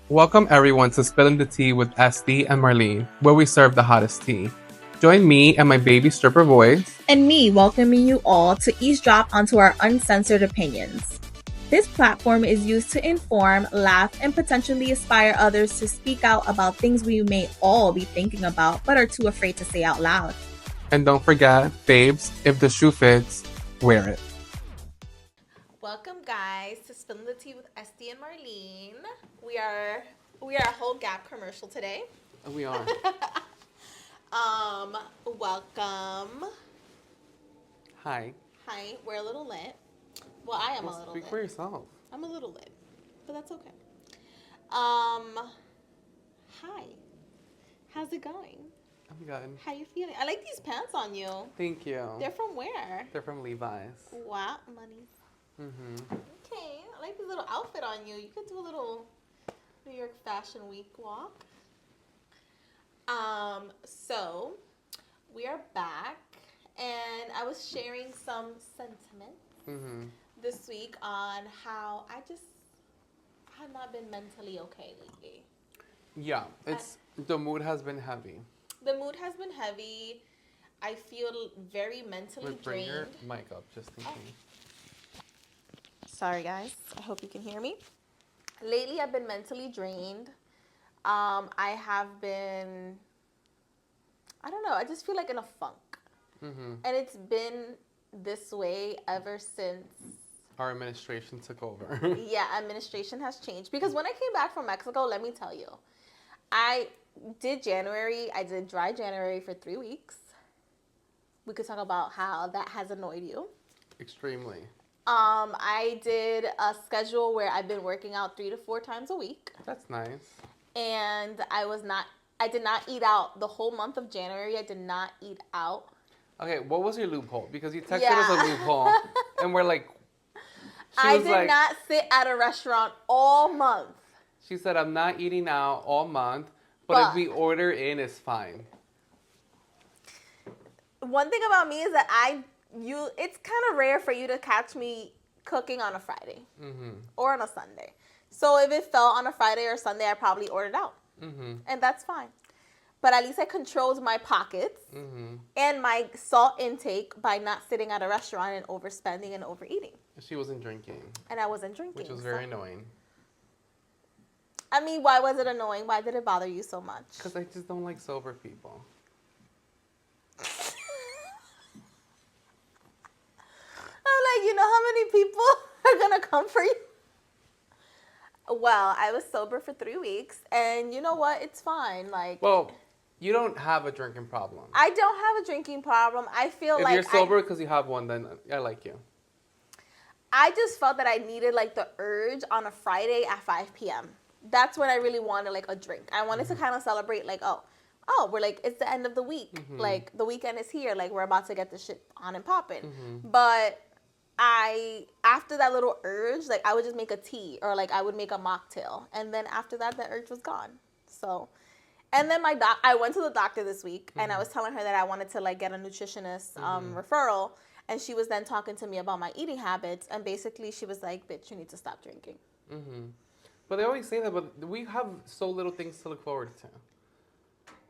Welcome everyone to Spilling the Tea with Estee and Marlene, where we serve the hottest tea. Join me and my baby stripper voice. And me welcoming you all to eavesdrop onto our uncensored opinions. This platform is used to inform, laugh, and potentially inspire others to speak out about things we may all be thinking about but are too afraid to say out loud. And don't forget, babes, if the shoe fits, wear it. Welcome, guys, to Spilling the Tea with Estee and Marlene. We are a whole Gap commercial today. We are. Welcome. Hi. Hi, we're a little lit. Well, I am a little Speak lit. for yourself. I'm a little lit, but that's okay. Hi. How's it going? I'm good. How you feeling? I like these pants on you. Thank you. They're from where? They're from Levi's. Wow, money. Okay, I like this little outfit on you. You could do a little New York Fashion Week walk. So we are back, and I was sharing some sentiments this week on how I just have not been mentally okay lately. Yeah, the mood has been heavy. The mood has been heavy. I feel very mentally Bring your drained. mic up just in case. Sorry, guys. I hope you can hear me. Lately, I've been mentally drained. I have been, I don't know, I just feel like in a funk. And it's been this way ever since our administration took over. Yeah, administration has changed. Because when I came back from Mexico, let me tell you, I did dry January for 3 weeks. We could talk about how that has annoyed you. Extremely. I did a schedule where I've been working out 3 to 4 times a week. That's nice. And I did not eat out the whole month of January. I did not eat out. Okay, what was your loophole? Because you texted us a loophole, and we're like, I did not sit at a restaurant all month. She said, I'm not eating out all month, but if we order in, it's fine. One thing about me is that it's kind of rare for you to catch me cooking on a Friday or on a Sunday. So if it fell on a Friday or Sunday, I probably ordered out. And that's fine. But at least I controlled my pockets and my salt intake by not sitting at a restaurant and overspending and overeating. She wasn't drinking. And I wasn't drinking. Which was very annoying. I mean, why was it annoying? Why did it bother you so much? Because I just don't like sober people. I'm like, you know how many people are going to come for you? Well, I was sober for 3 weeks, and you know what? It's fine. Well, you don't have a drinking problem. I don't have a drinking problem. I feel if you're sober because you have one, then I like you. I just felt that I needed the urge on a Friday at 5 p.m. That's when I really wanted a drink. I wanted to kind of celebrate we're it's the end of the week. The weekend is here. We're about to get this shit on and popping. But after that little urge, I would just make a tea or I would make a mocktail. And then after that, the urge was gone. So, and then I went to the doctor this week and I was telling her that I wanted to get a nutritionist referral. And she was then talking to me about my eating habits. And basically she was like, bitch, you need to stop drinking. But they always say that, but we have so little things to look forward to.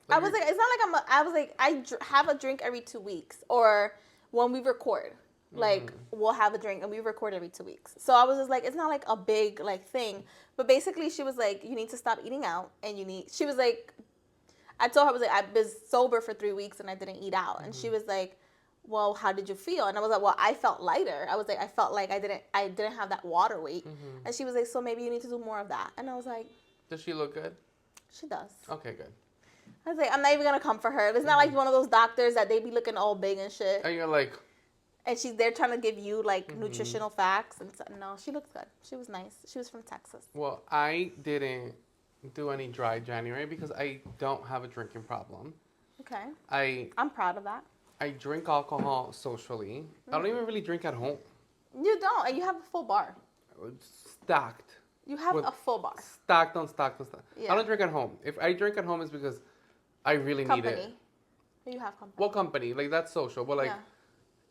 I was like, it's not I have a drink every 2 weeks. Or when we record. We'll have a drink and we record every 2 weeks. So I was just it's not a big thing. But basically she was like, you need to stop eating out and she was like, I told her, I've been sober for 3 weeks and I didn't eat out. And she was like, well, how did you feel? And I was like, well, I felt lighter. I was like, I felt like I didn't have that water weight. And she was like, so maybe you need to do more of that. And I was like, does she look good? She does. Okay, good. I was like, I'm not even going to come for her. It's not like one of those doctors that they be looking all big and shit. And you're like... And they're trying to give you nutritional facts. And no, she looked good. She was nice. She was from Texas. Well, I didn't do any dry January because I don't have a drinking problem. Okay. I'm proud of that. I drink alcohol socially. I don't even really drink at home. You don't. And you have a full bar. Stacked. You have a full bar. Stacked on stacked on stacked. Yeah. I don't drink at home. If I drink at home, it's because I really need it. You have company. What company? That's social. But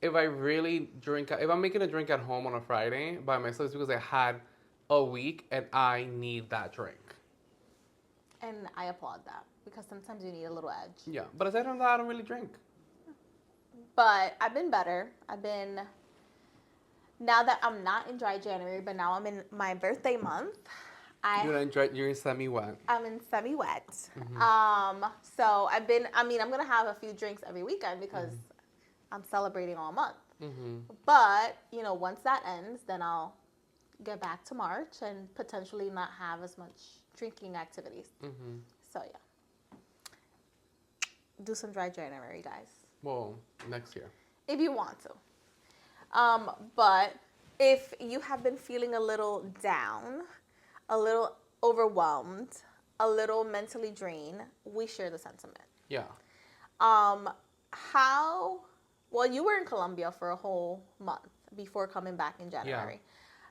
if I really drink, if I'm making a drink at home on a Friday by myself, it's because I had a week and I need that drink. And I applaud that because sometimes you need a little edge. Yeah, but aside from that, I don't really drink. But I've been better. Now that I'm not in dry January, but now I'm in my birthday month. You're semi-wet. I'm in semi-wet. So I'm gonna have a few drinks every weekend because I'm celebrating all month. But once that ends, then I'll get back to March and potentially not have as much drinking activities. So yeah, do some dry January, guys. Well, next year. If you want to. But if you have been feeling a little down, a little overwhelmed, a little mentally drained, we share the sentiment. Yeah. Well, you were in Colombia for a whole month before coming back in January. Yeah.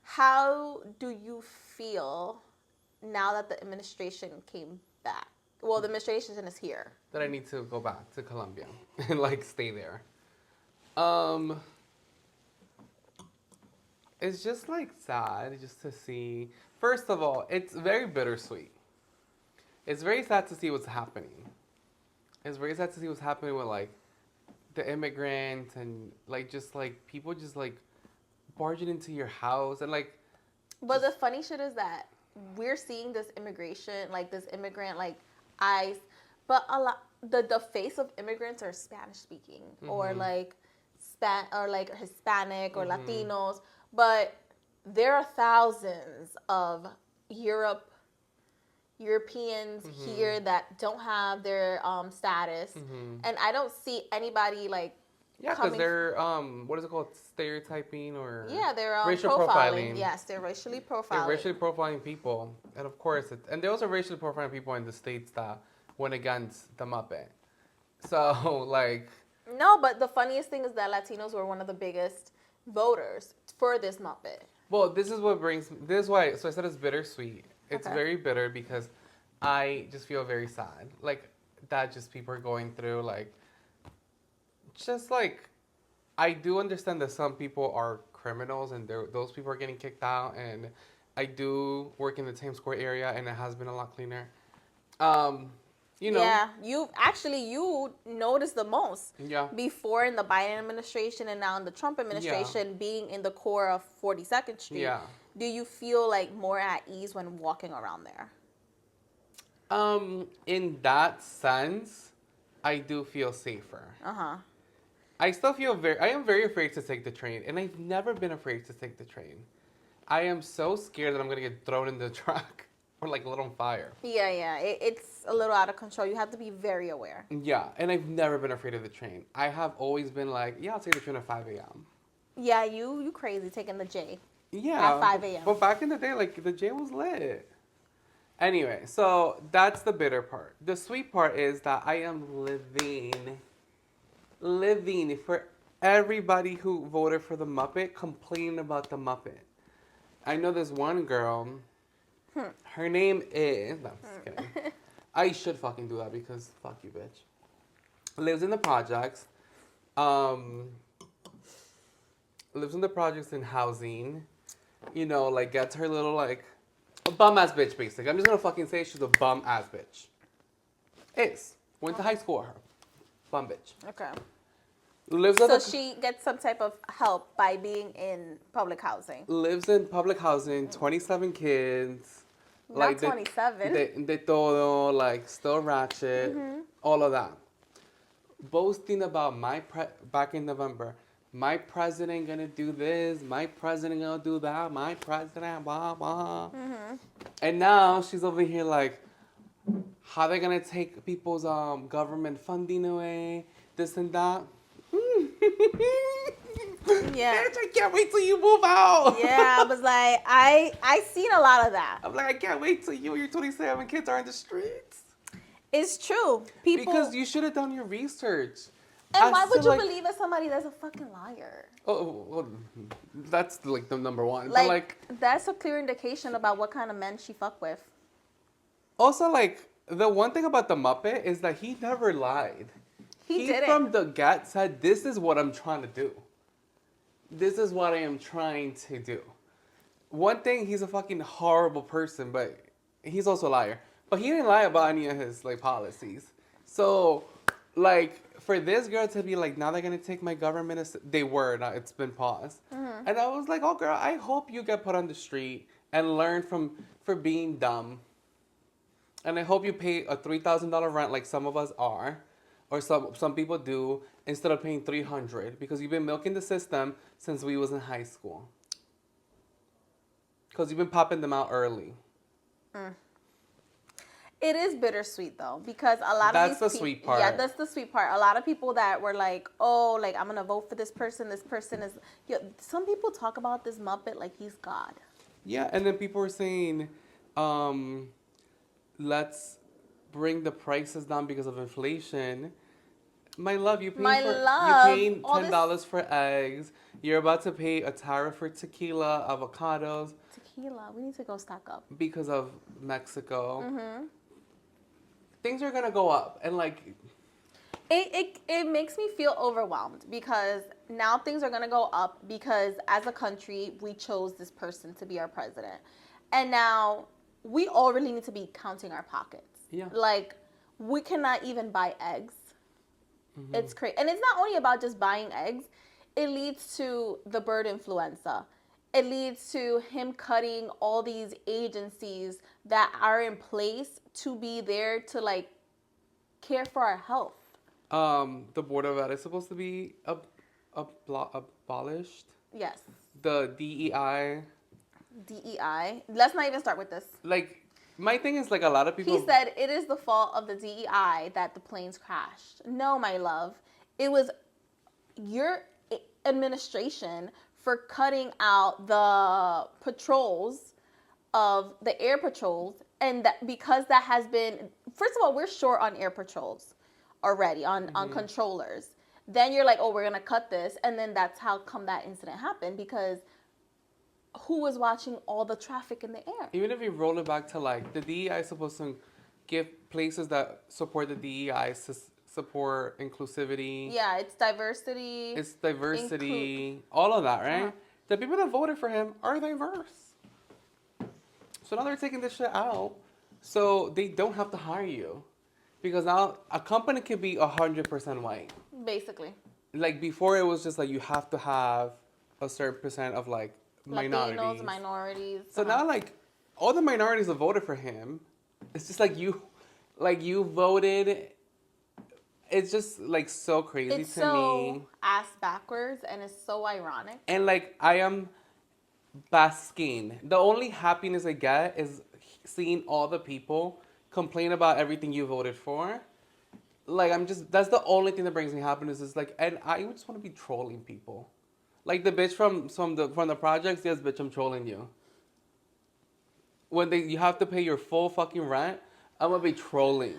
How do you feel now that the administration came back? Well, the administration is here. That I need to go back to Colombia and stay there. It's just sad just to see. First of all, it's very bittersweet. It's very sad to see what's happening. It's very sad to see what's happening with the immigrants and people just barging into your house and But the funny shit is that we're seeing this immigration, this immigrant eyes, but a lot the face of immigrants are Spanish speaking or Hispanic or Latinos, but there are thousands of Europeans here that don't have their status, and I don't see anybody yeah, because they're what is it called, stereotyping or they're racial profiling. Yes, they're racially profiling. They're racially profiling people, and of course, and they're also racially profiling people in the states that went against the Muppet. So no, but the funniest thing is that Latinos were one of the biggest voters for this Muppet. Well, this is why. So I said it's bittersweet. It's very bitter because I just feel very sad. That just people are going through I do understand that some people are criminals and those people are getting kicked out, and I do work in the Times Square area and it has been a lot cleaner. Yeah, you noticed the most. Yeah. Before in the Biden administration and now in the Trump administration, being in the core of 42nd Street. Yeah. Do you feel more at ease when walking around there? In that sense, I do feel safer. I still feel I am very afraid to take the train, and I've never been afraid to take the train. I am so scared that I'm gonna get thrown in the truck or lit on fire. Yeah. It's a little out of control. You have to be very aware. Yeah, and I've never been afraid of the train. I have always been I'll take the train at 5 a.m. Yeah, you crazy taking the J. Yeah. At 5 a.m. But back in the day, the J was lit. Anyway, so that's the bitter part. The sweet part is that I am living for everybody who voted for the Muppet, complaining about the Muppet. I know there's one girl. Her name is... No, I'm just kidding. I should fucking do that because fuck you, bitch. Lives in the projects. Lives in the projects in housing. Gets her little, a bum-ass bitch, basically. I'm just gonna fucking say she's a bum-ass bitch. Went to high school with her. Bum bitch. Okay. So she gets some type of help by being in public housing. Lives in public housing, 27 kids. Not 27. De todo, still ratchet, all of that. Boasting about back in November, my president gonna do this, my president gonna do that, my president, blah, blah. And now she's over here how they gonna take people's government funding away, this and that. Yeah. Bitch, I can't wait till you move out. Yeah, I was I seen a lot of that. I'm I can't wait till you and your 27 kids are in the streets. It's true. Because you should have done your research. And why would you believe in somebody that's a fucking liar? Oh, well, that's the number one. That's a clear indication about what kind of men she fuck with. Also, the one thing about the Muppet is that he never lied. He didn't. From the get said, this is what I'm trying to do. This is what I am trying to do. One thing, he's a fucking horrible person, but he's also a liar. But he didn't lie about any of his like policies. So, like, for this girl to be like, now they're gonna take my government, they were, now it's been paused. And I was like, oh girl, I hope you get put on the street and learn for being dumb. And I hope you pay a $3,000 rent like some of us are, or some people do, instead of paying $300 because you've been milking the system since we was in high school. Because you've been popping them out early. It is bittersweet though, because a lot That's of the these sweet part. Yeah, that's the sweet part. A lot of people that were like, oh, like I'm gonna vote for this person. This person is. Some people talk about this Muppet like he's God. Yeah, and then people were saying, let's bring the prices down because of inflation. My love, you My paying love, you paying all $10 for eggs. You're about to pay a tariff for tequila, avocados Tequila. We need to go stock up. because of Mexico. Things are gonna go up, and like, It makes me feel overwhelmed because now things are gonna go up because as a country we chose this person to be our president, and now we all really need to be counting our pockets. Yeah. Like we cannot even buy eggs. It's crazy, and it's not only about just buying eggs. It leads to the bird influenza. It leads to him cutting all these agencies that are in place to be there to like care for our health. the Board of Ed is supposed to be abolished. Yes. The DEI, DEI. Let's not even start with this. like, my thing is like a lot of people. He said it is the fault of the DEI that the planes crashed. No, my love. It was your administration for cutting out the patrols of the air patrols, and that because that has been, first of all, we're short on air patrols already on controllers. Then you're like, oh, we're gonna cut this, and then that's how come that incident happened, because who was watching all the traffic in the air? Even if you roll it back to like the DEI is supposed to give places that support the DEI support inclusivity. Yeah, it's diversity. It's diversity, all of that, right? Uh-huh. The people that voted for him are diverse. So now they're taking this shit out, so they don't have to hire you, because now a company can be 100% white. Basically. Like before, it was just like you have to have a certain percent of like minorities. Latinos, minorities. So now, like, all the minorities that voted for him, it's just like you voted. It's just like so crazy it's to so me. ass backwards, and it's so ironic. And like I am basking. The only happiness I get is seeing all the people complain about everything you voted for. Like that's the only thing that brings me happiness is like, and I just want to be trolling people. Like the bitch from the projects, yes, bitch, I'm trolling you. When you have to pay your full fucking rent, I'm gonna be trolling.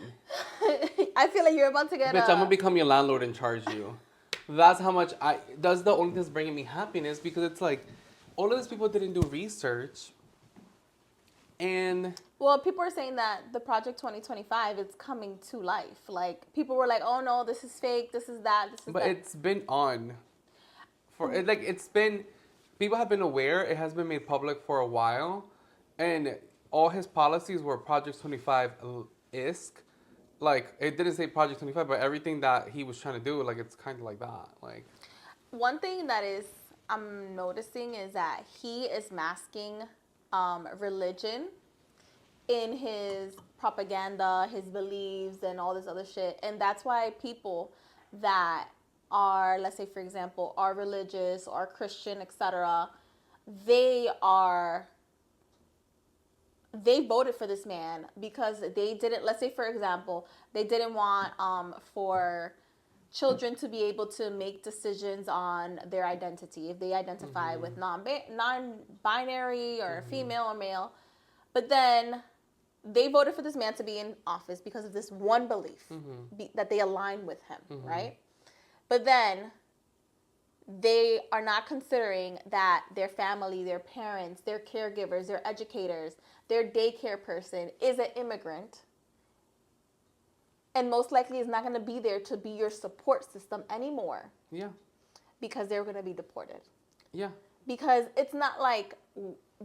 I feel like you're about to get Bitch, I'm gonna become your landlord and charge you. That's how much that's the only thing that's bringing me happiness, because it's like, all of these people didn't do research. And well, people are saying that the Project 2025 is coming to life. Like people were like, "Oh no, this is fake. This is that. This is but that." it's been on for it, like it's been, people have been aware. It has been made public for a while, and all his policies were Project 25 isk. Like it didn't say Project 25, but everything that he was trying to do, like it's kind of like that. Like one thing that is I'm noticing is that he is masking religion in his propaganda, his beliefs, and all this other shit. And that's why people that are, let's say, for example, are religious or Christian, etc., they voted for this man because they didn't, let's say, for example, they didn't want for children to be able to make decisions on their identity if they identify with non-binary or female or male. But then they voted for this man to be in office because of this one belief that they align with him, right? But then they are not considering that their family, their parents, their caregivers, their educators, their daycare person is an immigrant, and most likely is not going to be there to be your support system anymore. yeah, Because they're going to be deported. yeah. Because it's not like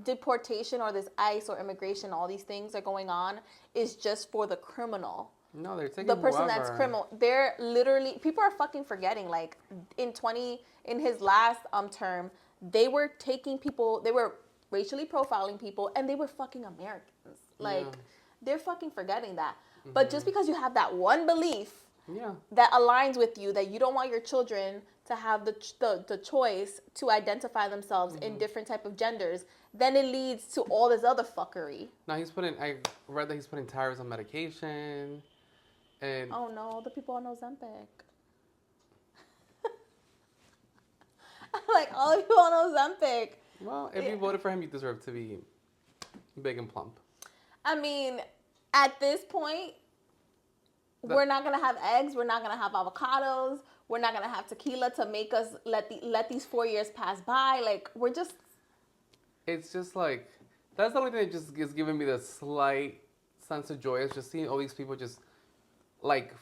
deportation or this ICE or immigration, all these things are going on, is just for the criminal. No, they're taking The person whoever. that's criminal. They're literally, people are fucking forgetting, like, in his last term, they were taking people, they were racially profiling people, and they were fucking Americans. Like, Yeah. they're fucking forgetting that. But just because you have that one belief Yeah. that aligns with you, that you don't want your children to have the choice to identify themselves in different type of genders, then it leads to all this other fuckery. Now I read that he's putting tariffs on medication. And Oh no, the people on Ozempic. Like, all the people on Ozempic. well, if you voted for him, you deserve to be big and plump. I mean, at this point, we're not gonna have eggs. We're not gonna have avocados. We're not gonna have tequila to make us let these 4 years pass by. Like, we're just. It's just like, that's the only thing that just is giving me the slight sense of joy, is just seeing all these people just like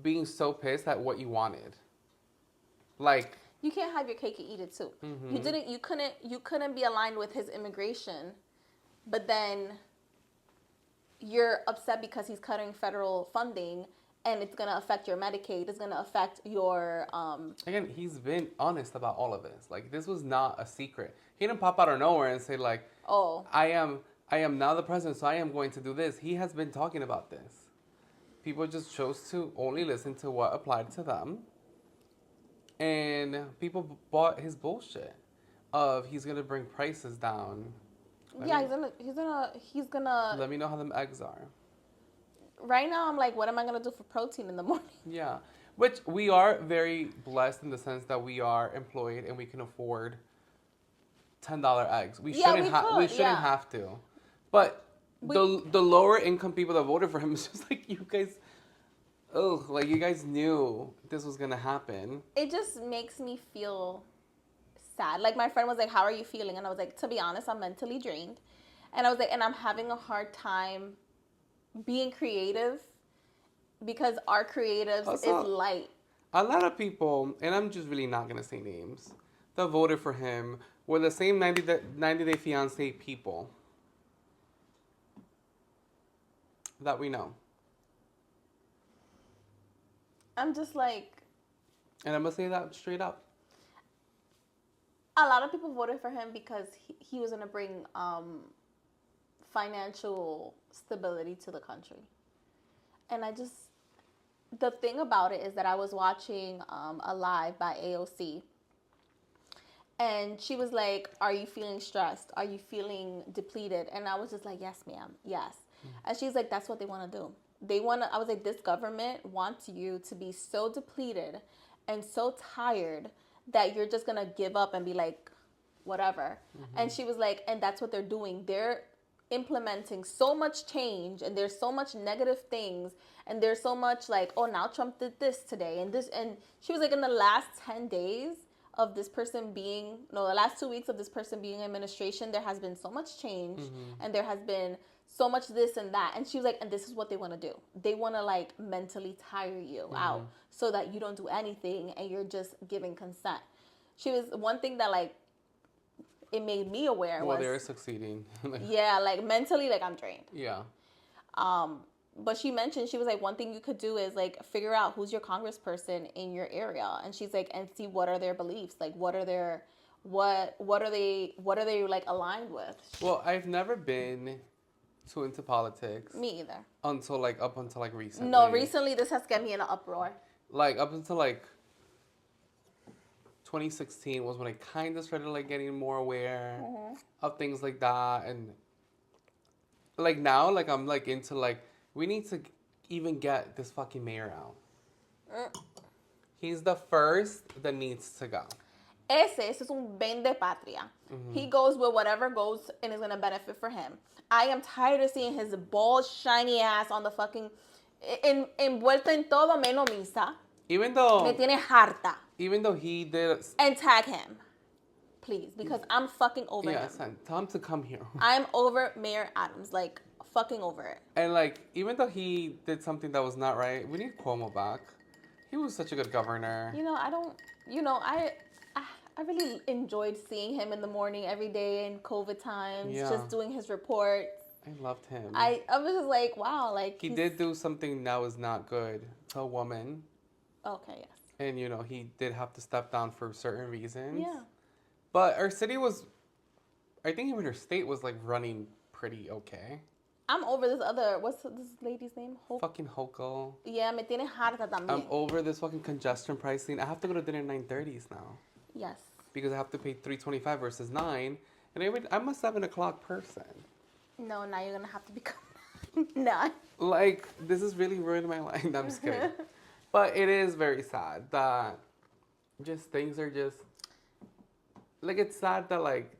being so pissed at what you wanted. Like, You can't have your cake and eat it too. You couldn't be aligned with his immigration, but then you're upset because he's cutting federal funding, and it's gonna affect your Medicaid. It's gonna affect your again, he's been honest about all of this. Like, this was not a secret. He didn't pop out of nowhere and say like, oh, I am now the president, so I am going to do this. He has been talking about this. People just chose to only listen to what applied to them. And people bought his bullshit of he's gonna bring prices down. yeah, he's gonna. Let me know how them eggs are. Right now, I'm like, what am I gonna do for protein in the morning? Yeah, which we are very blessed in the sense that we are employed and we can afford $10 eggs. We shouldn't have to, but the lower income people that voted for him is just like, you guys. Oh, like, you guys knew this was gonna happen. It just makes me feel sad. Like, my friend was like, how are you feeling? And I was like, to be honest, I'm mentally drained. And I was like, and I'm having a hard time being creative because our creatives Also, is light. A lot of people, and I'm just really not gonna say names, that voted for him were the same 90 Day Fiance people that we know. I'm just like, And I'm gonna say that straight up. a lot of people voted for him because he was going to bring financial stability to the country. And the thing about it is that I was watching a live by AOC. And she was like, are you feeling stressed? Are you feeling depleted? And I was just like, yes, ma'am. Yes. And she's like, that's what they want to do. I was like, this government wants you to be so depleted and so tired that you're just going to give up and be like, whatever. And she was like, and that's what they're doing. They're implementing so much change, and there's so much negative things, and there's so much like, oh, now Trump did this today and this. And she was like, in the last 10 days of this person the last 2 weeks of this person being in administration, there has been so much change, and there has been so much this and that. And she was like, and this is what they want to do. They want to like mentally tire you out so that you don't do anything and you're just giving consent. She was one thing that like it made me aware was, they're succeeding. yeah, like mentally, like I'm drained. Yeah. But she mentioned, she was like, one thing you could do is like figure out who's your congressperson in your area, and she's like, and see what are their beliefs, like what are they like aligned with. Well, I've never been too into politics. Me either. Up until recently. No, recently this has got me in an uproar. Like up until 2016 was when I kind of started like getting more aware of things like that, and like now, like I'm like into like, we need to even get this fucking mayor out. He's the first that needs to go. Ese es un vende patria. He goes with whatever goes and is going to benefit for him. I am tired of seeing his bald, shiny ass on the fucking, envuelto en todo menos misa. Even though, Me tiene harta. Even though he did. And tag him, please, because I'm fucking over him. Yeah, tell him to come here. I'm over Mayor Adams, like fucking over it. And like, even though he did something that was not right, we need Cuomo back. He was such a good governor. I really enjoyed seeing him in the morning every day in COVID times, Yeah. just doing his reports. I loved him. I was just like, wow, like He did do something that was not good to a woman. Okay, yes. And, you know, he did have to step down for certain reasons. Yeah. But our city was, I think even her state was, like, running pretty okay. I'm over this other, what's this lady's name? Fucking Hochul. Yeah, me tiene harta también. I'm over this fucking congestion pricing. I have to go to dinner at 9:30s now. Yes. Because I have to pay $3.25 versus $9. And I'm a 7 o'clock person. No, now you're going to have to become 9. Like, this is really ruining my life. No, I'm just kidding. But it is very sad that just things are just, like, it's sad that, like,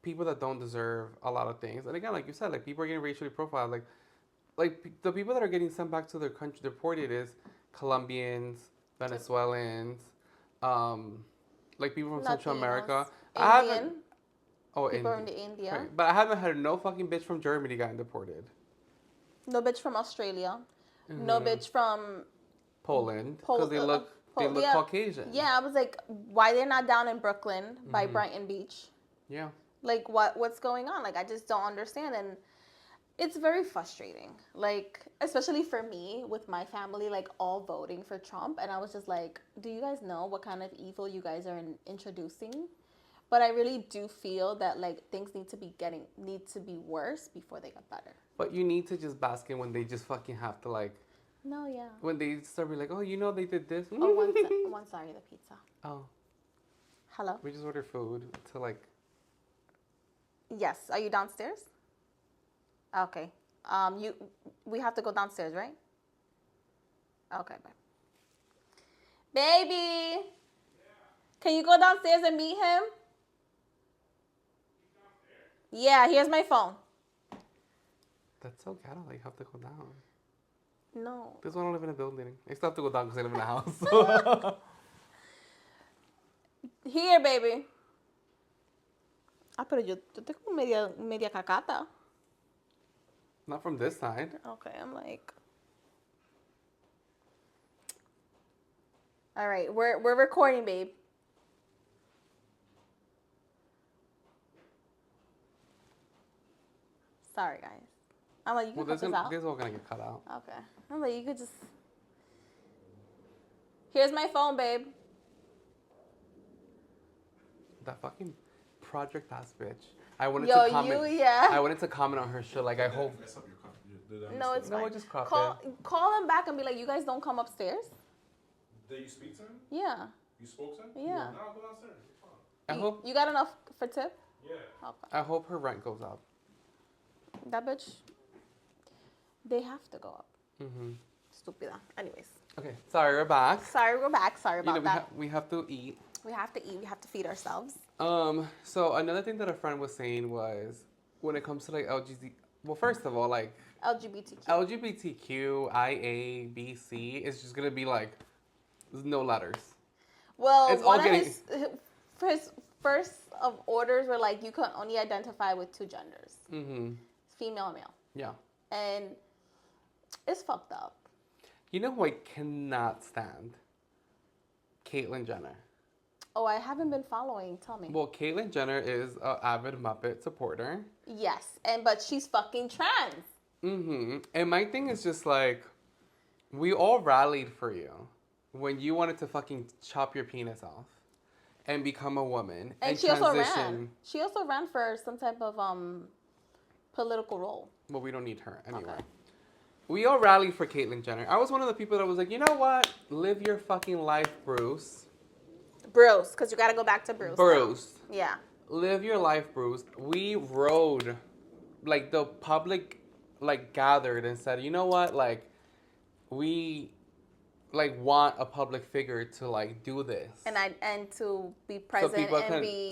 people that don't deserve a lot of things. And again, like you said, like, people are getting racially profiled. The people that are getting sent back to their country deported is Colombians, Venezuelans, like people from Central America. Indian. People India. From India. Right. But I haven't heard no fucking bitch from Germany getting deported. No bitch from Australia. Mm-hmm. No bitch from Poland. Because they look Caucasian. Yeah, I was like, why they're not down in Brooklyn by Brighton Beach? Yeah. Like, what's going on? Like, I just don't understand. And it's very frustrating. Like, especially for me with my family, like, all voting for Trump. And I was just like, do you guys know what kind of evil you guys are introducing? But I really do feel that, like, things need to be worse before they get better. But you need to just bask in when they just fucking have to, like... No, yeah. When they start being like, oh, you know they did this. Oh, one sorry, the pizza. Oh. Hello? We just ordered food to, like... Yes. Are you downstairs? Okay. We have to go downstairs, right? Okay, bye. Baby! Yeah. Can you go downstairs and meet him? Yeah, here's my phone. That's so ghetto. Like, you have to go down. No. This one don't live in a building. I still have to go down because I live in a house. Here, baby. Ah, pero yo tengo media cacata. Not from this side. Okay, I'm like... All right, we're recording, babe. Sorry, guys. I'm like, you can cut this out. This is all gonna get cut out. Okay. I'm like, you could just... Here's my phone, babe. That fucking project ass bitch. I wanted to comment. Yeah. I wanted to comment on her shit. Like, I hope... No, it's fine. No, just crop call them back and be like, you guys don't come upstairs? Did you speak to him? Yeah. You spoke to him? Yeah. No, go downstairs. I hope... You got enough for tip? Yeah. Okay. I hope her rent goes up. That bitch, they have to go up. Mm-hmm. Stupida. Anyways. Okay, sorry, we're back. Sorry about that. We have to eat. We have to eat. We have to feed ourselves. So another thing that a friend was saying was when it comes to like LGBT, well, first of all, like LGBTQ, IA, BC is just gonna be like no letters. Well, it's one of his first of orders were like you can only identify with 2 genders. Mm-hmm. Female and male. Yeah. And it's fucked up. You know who I cannot stand? Caitlyn Jenner. Oh, I haven't been following. Tell me. Well, Caitlyn Jenner is an avid Muppet supporter. Yes, but she's fucking trans. Mm-hmm. And my thing is just like, we all rallied for you when you wanted to fucking chop your penis off and become a woman and she transition. Also ran. She also ran for some type of political role. Well, we don't need her anyway. Okay. We all rallied for Caitlyn Jenner. I was one of the people that was like, you know what? Live your fucking life, Bruce. Bruce, because you got to go back to Bruce. Bruce. Now. Yeah. Live your life, Bruce. We rode, like, the public, like, gathered and said, you know what? Like, we, like, want a public figure to, like, do this. And to be present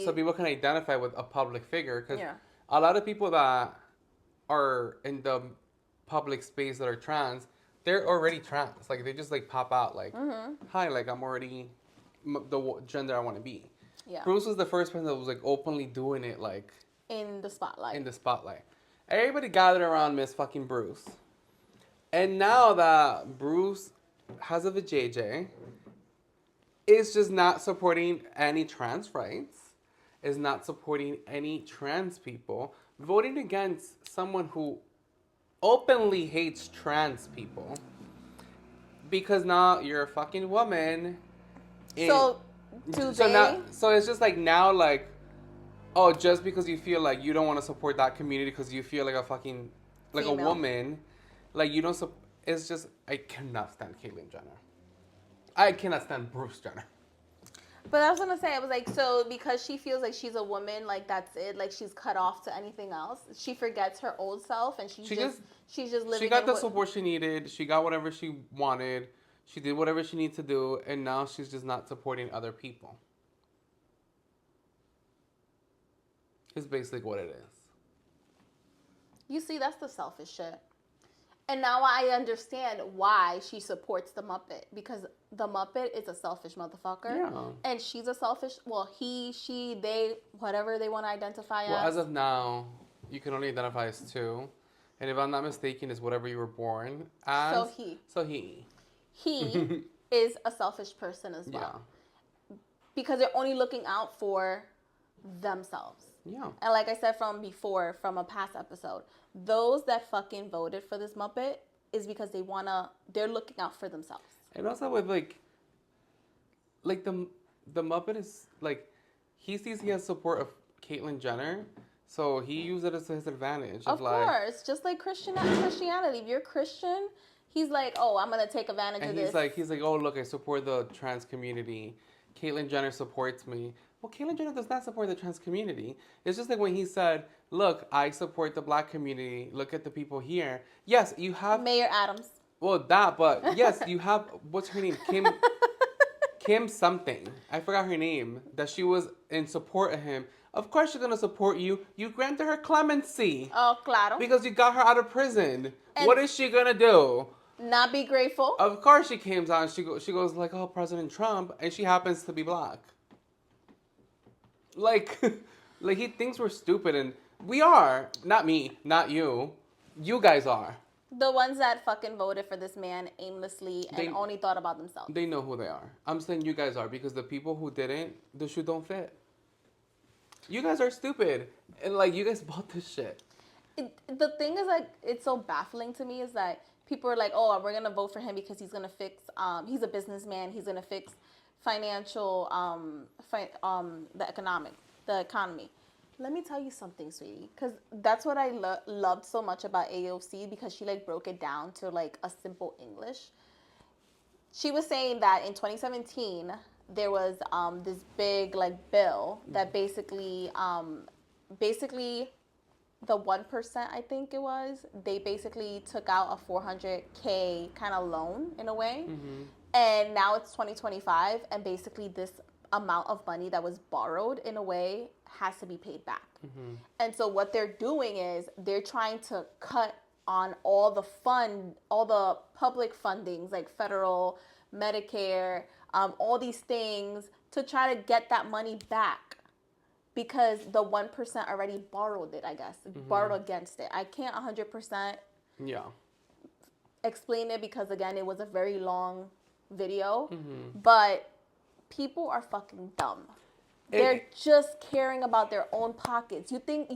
so people can identify with a public figure. Because a lot of people that are in the public space that are trans, they're already trans. Like, they just, like, pop out, like, hi, like, I'm already the gender I want to be. Yeah. Bruce was the first person that was, like, openly doing it, like... In the spotlight. Everybody gathered around Miss fucking Bruce. And now that Bruce has a vajayjay, is just not supporting any trans rights, is not supporting any trans people, voting against someone who openly hates trans people because now you're a fucking woman. So, do so they? now, so it's just like now, like, oh, just because you feel like you don't want to support that community because you feel like a fucking, like a Female. woman, like you don't. It's just I cannot stand Caitlyn Jenner. I cannot stand Bruce Jenner. But I was gonna say, I was like, so because she feels like she's a woman, like that's it, like she's cut off to anything else. She forgets her old self, and she's just living. She got the what, support she needed. She got whatever she wanted. She did whatever she needed to do, and now she's just not supporting other people. It's basically what it is. You see, that's the selfish shit. And now I understand why she supports the Muppet, because the Muppet is a selfish motherfucker. Yeah. And she's a selfish, well, he, she, they, whatever they want to identify Well, as. as of now, you can only identify as two. And if I'm not mistaken, it's whatever you were born as. So he. So he. He is a selfish person as well. Yeah. Because they're only looking out for themselves. Yeah. And like I said from before, from a past episode, those that fucking voted for this Muppet is because they're looking out for themselves. And also with like the Muppet is like, he sees he has support of Caitlyn Jenner, so he used it as his advantage. Of course, just like Christianity. If you're Christian, he's like, oh, I'm gonna take advantage of this. And he's like, oh look, I support the trans community. Caitlyn Jenner supports me. Well, Caitlyn Jenner does not support the trans community. It's just like when he said, look, I support the black community. Look at the people here. Yes, you have Mayor Adams. Well, but yes, you have, what's her name? Kim something. I forgot her name. That she was in support of him. Of course she's going to support you. You granted her clemency. Oh, claro. Because you got her out of prison. And what is she going to do? Not be grateful? Of course she comes out and she goes like, oh, President Trump. And she happens to be black. Like he thinks we're stupid. And we are. Not me. Not you. You guys are. The ones that fucking voted for this man aimlessly and only thought about themselves. They know who they are. I'm saying you guys are, because the people who didn't, the shoe don't fit. You guys are stupid. And like, you guys bought this shit. The thing is, like, it's so baffling to me is that people are like, oh, we're going to vote for him because he's going to fix, he's a businessman. He's going to fix financial, the economy. Let me tell you something, sweetie, because that's what I loved so much about AOC, because she like broke it down to like a simple English. She was saying that in 2017 there was this big like bill that basically the 1%, I think it was, they basically took out a $400K kind of loan in a way. Mm-hmm. And now it's 2025, and basically this amount of money that was borrowed in a way has to be paid back. Mm-hmm. And so what they're doing is they're trying to cut on all the public fundings, like federal, Medicare, all these things, to try to get that money back, because the 1% already borrowed it, I guess. Mm-hmm. Borrowed against it. I can't 100% explain it, because again, it was a very long video. Mm-hmm. But people are fucking dumb. They're just caring about their own pockets. You think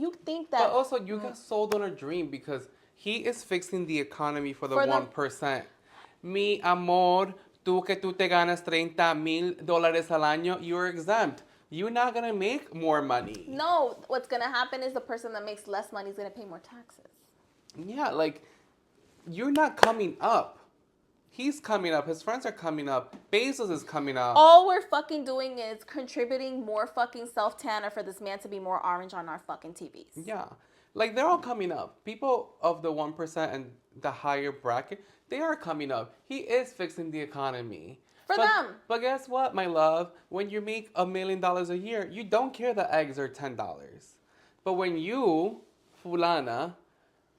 that. But also, you got sold on a dream, because he is fixing the economy for the 1%. Mi amor, tú te ganas $30,000 al año, you're exempt. You're not gonna make more money. No, what's gonna happen is the person that makes less money is gonna pay more taxes. Yeah, like, you're not coming up. He's coming up. His friends are coming up. Bezos is coming up. All we're fucking doing is contributing more fucking self-tanner for this man to be more orange on our fucking TVs. Yeah. Like, they're all coming up. People of the 1% and the higher bracket, they are coming up. He is fixing the economy. For them. But guess what, my love? When you make $1 million a year, you don't care that eggs are $10. But when you, fulana,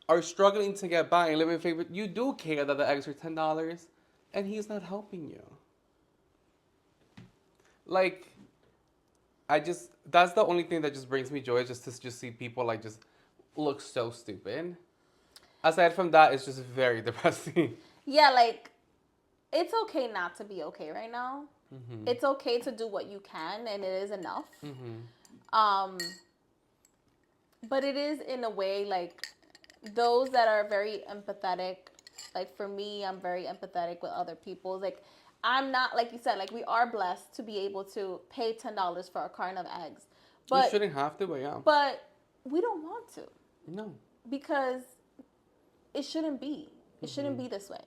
are struggling to get by and live in favor, you do care that the eggs are $10, and he's not helping you. Like, that's the only thing that just brings me joy, just to just see people like just look so stupid. Aside from that, it's just very depressing. Yeah, like, it's okay not to be okay right now. It's okay to do what you can, and it is enough. But it is in a way like those that are very empathetic. Like for me, I'm very empathetic with other people. Like I'm not, like you said, like we are blessed to be able to pay $10 for a carton of eggs. You But shouldn't have to, but yeah. but we don't want to, No. because it shouldn't be. It shouldn't be this way.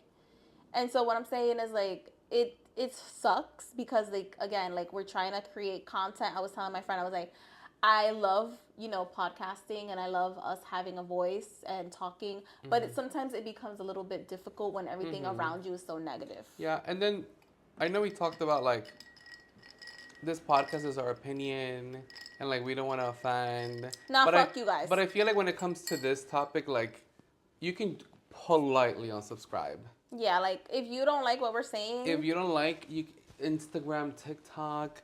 And so what I'm saying is like it sucks because like again, like we're trying to create content. I was telling my friend, I was like, I love, podcasting, and I love us having a voice and talking, but sometimes it becomes a little bit difficult when everything around you is so negative. Yeah, and then I know we talked about like this podcast is our opinion and like we don't want to offend. Nah, but fuck you guys. But I feel like when it comes to this topic, like you can politely unsubscribe. Yeah, like if you don't like what we're saying, If you don't like Instagram, TikTok,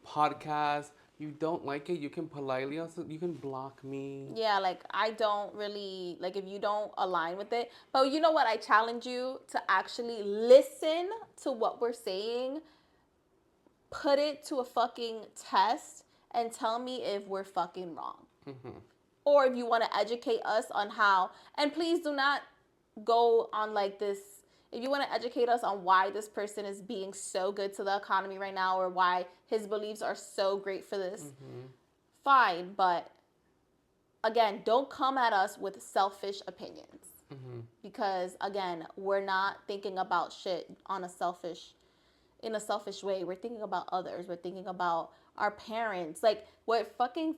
podcast, you don't like it, you can politely you can block me. yeah, like I don't really like if you don't align with it. But you know what? I challenge you to actually listen to what we're saying, put it to a fucking test, and tell me if we're fucking wrong. Or if you want to educate us on how, and please do not go on like this. If you want to educate us on why this person is being so good to the economy right now, or why his beliefs are so great for this, fine. But again, don't come at us with selfish opinions. Because again, we're not thinking about shit in a selfish way. We're thinking about others. We're thinking about our parents. Like what fucking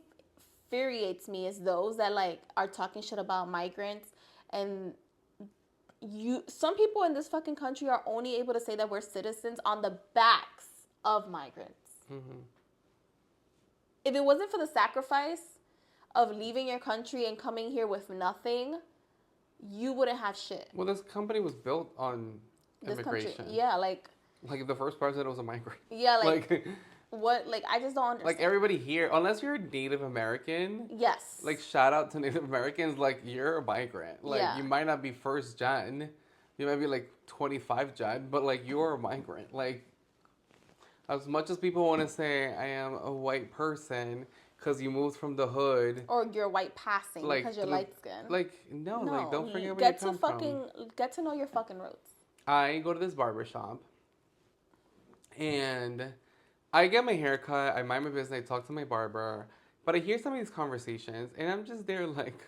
infuriates me is those that like are talking shit about migrants, and some people in this fucking country are only able to say that we're citizens on the backs of migrants. If it wasn't for the sacrifice of leaving your country and coming here with nothing, you wouldn't have shit. Well, this company was built on This immigration. country, yeah, like the first president was a migrant. Yeah, like what? Like I just don't understand. Like everybody here, unless you're a Native American. Yes. Like shout out to Native Americans. Like you're a migrant. Like Yeah. you might not be first gen. You might be like 25 gen, but like you're a migrant. Like as much as people want to say I am a white person because you moved from the hood. Or you're white passing Like because you're light skinned. Like no, like don't forget where get you come to fucking from. get to know your fucking roots. I go to this barbershop and I get my hair cut, I mind my business, I talk to my barber, but I hear some of these conversations and I'm just there like,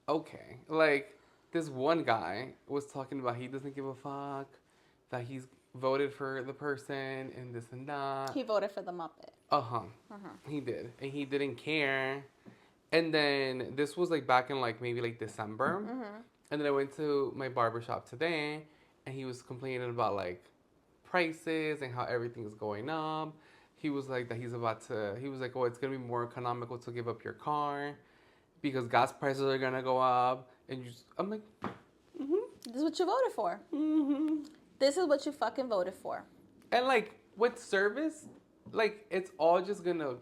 okay. Like this one guy was talking about he doesn't give a fuck, that he's voted for the person and this and that. He voted for the Muppet. He did. And he didn't care. And then this was like back in like maybe like December. And then I went to my barbershop today and he was complaining about like prices and how everything is going up. He was like that he was like, oh, it's going to be more economical to give up your car because gas prices are going to go up. And I'm like, This is what you voted for. This is what you fucking voted for. And like with service, like it's all just gonna,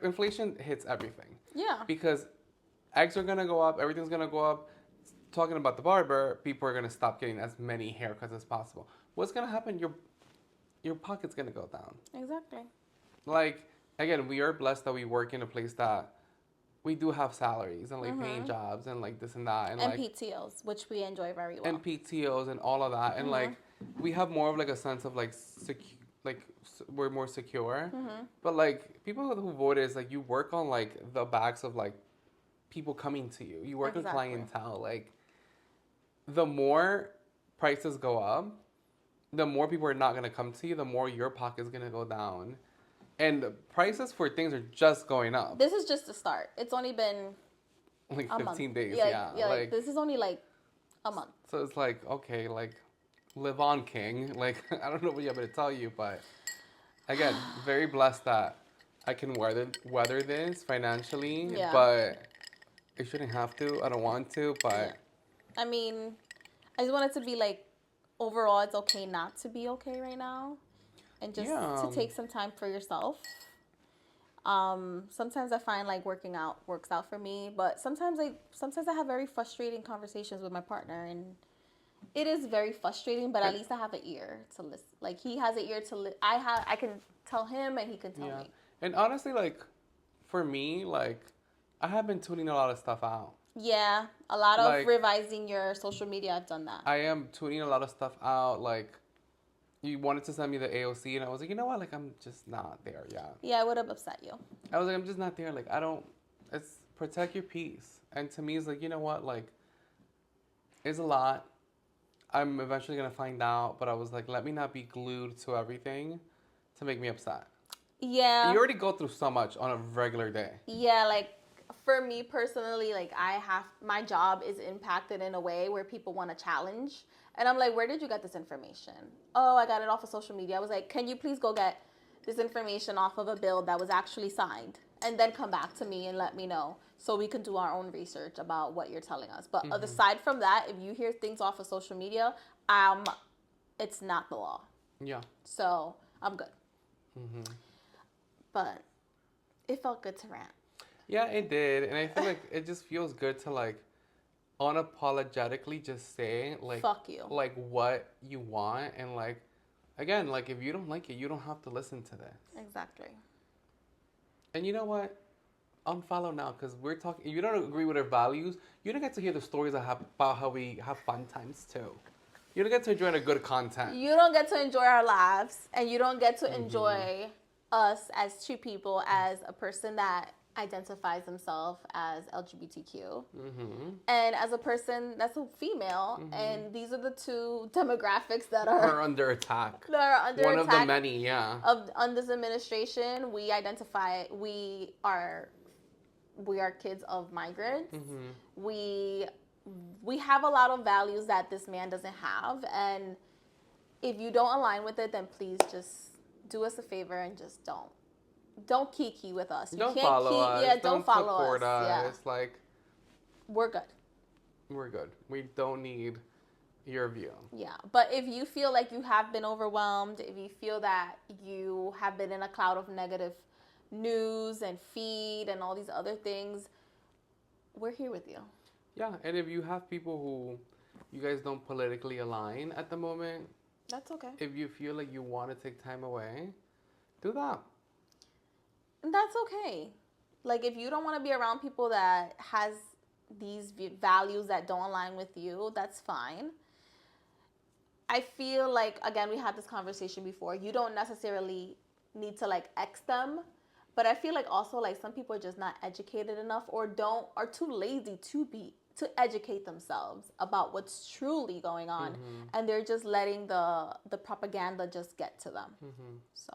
inflation hits everything. Yeah. Because eggs are gonna go up, everything's gonna go up. Talking about the barber, people are gonna stop getting as many haircuts as possible. What's gonna happen? Your pocket's gonna go down. Exactly. Like again, we are blessed that we work in a place that we do have salaries and like paying jobs and like this and that and like PTOs, which we enjoy very well. and PTOs and all of that and like we have more of like a sense of like we're more secure. But like people who voted is like you work on like the backs of like people coming to you. You work on clientele. Like the more prices go up, the more people are not gonna come to you. The more your pocket's gonna go down. And the prices for things are just going up. This is just the start. It's only been like a 15 month. days, Yeah, like this is only like a month. So it's like, okay, like live on, king. Like I don't know what you want me to tell you, but again, very blessed that I can weather this financially. Yeah. But I shouldn't have to. I don't want to, but I mean, I just want it to be like overall it's okay not to be okay right now. And just to take some time for yourself. Sometimes I find like working out works out for me, but sometimes I have very frustrating conversations with my partner, and It is very frustrating, but at least I have an ear to listen. Like, he has an ear to I can tell him and he can tell me. And honestly, like, for me, like, I have been tuning a lot of stuff out. Yeah, a lot of Like, revising your social media. I've done that. I am tuning a lot of stuff out. Like, you wanted to send me the AOC, and I was like, you know what? Like, I'm just not there yet. Yeah, it would have upset you. I was like, I'm just not there. Like, I don't. It's protect your peace. And to me, it's like, you know what? Like, it's a lot. I'm eventually gonna find out, but I was like, let me not be glued to everything to make me upset. Yeah. You already go through so much on a regular day. Yeah, like for me personally, like my job is impacted in a way where people want to challenge. And I'm like, where did you get this information? Oh, I got it off of social media. I was like, can you please go get this information off of a bill that was actually signed? And then come back to me and let me know so we can do our own research about what you're telling us. But aside from that, if you hear things off of social media, it's not the law. Yeah. So I'm good. But it felt good to rant. Yeah, it did. And I feel like it just feels good to, like, unapologetically just say, like, Fuck you. Like, what you want. And, like, again, like, if you don't like it, you don't have to listen to this. Exactly. And you know what? Unfollow now, because we're talking. If you don't agree with our values, you don't get to hear the stories about how we have fun times too. You don't get to enjoy the good content. You don't get to enjoy our lives, and you don't get to enjoy us as two people, as a person that identifies himself as LGBTQ, and as a person that's a female. And these are the two demographics that are under attack. That are under One attack. of the many, yeah. On this administration, we identify. We are kids of migrants. We have a lot of values that this man doesn't have, and if you don't align with it, then please just do us a favor and just don't kiki with us. You don't can't follow us. Yeah, don't follow support us. Yeah. It's like, we're good. We're good. We don't need your view. Yeah, but if you feel like you have been overwhelmed, if you feel that you have been in a cloud of negative news and feed and all these other things, we're here with you. Yeah, and if you have people who you guys don't politically align at the moment, that's okay. If you feel like you want to take time away, do that. That's okay. Like, if you don't want to be around people that has these values that don't align with you, that's fine. I feel like, again, we had this conversation before. You don't necessarily need to, like, X them. But I feel like also, like, some people are just not educated enough or are too lazy to educate themselves about what's truly going on. And they're just letting the propaganda just get to them. So,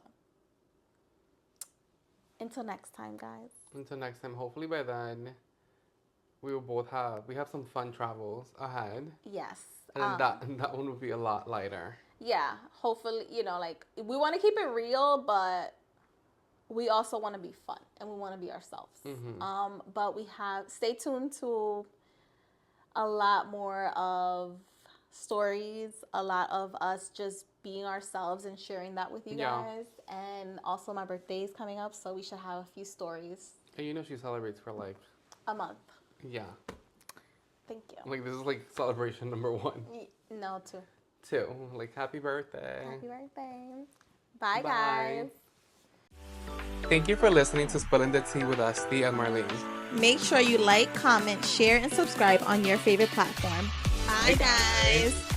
until next time, guys. Until next time, hopefully by then, we have some fun travels ahead. Yes. And that one will be a lot lighter. Yeah, hopefully, like, we want to keep it real, but we also want to be fun and we want to be ourselves. But stay tuned to a lot more of stories, a lot of us just being ourselves and sharing that with you guys. And also my birthday is coming up, so we should have a few stories. And she celebrates for like a month. Yeah. Thank you. Like, this is like celebration number 1. No, 2. 2. Like, happy birthday. Happy birthday. Bye, guys. Thank you for listening to Spilling the Tea with Estee and Marlene. Make sure you like, comment, share, and subscribe on your favorite platform. Bye, guys.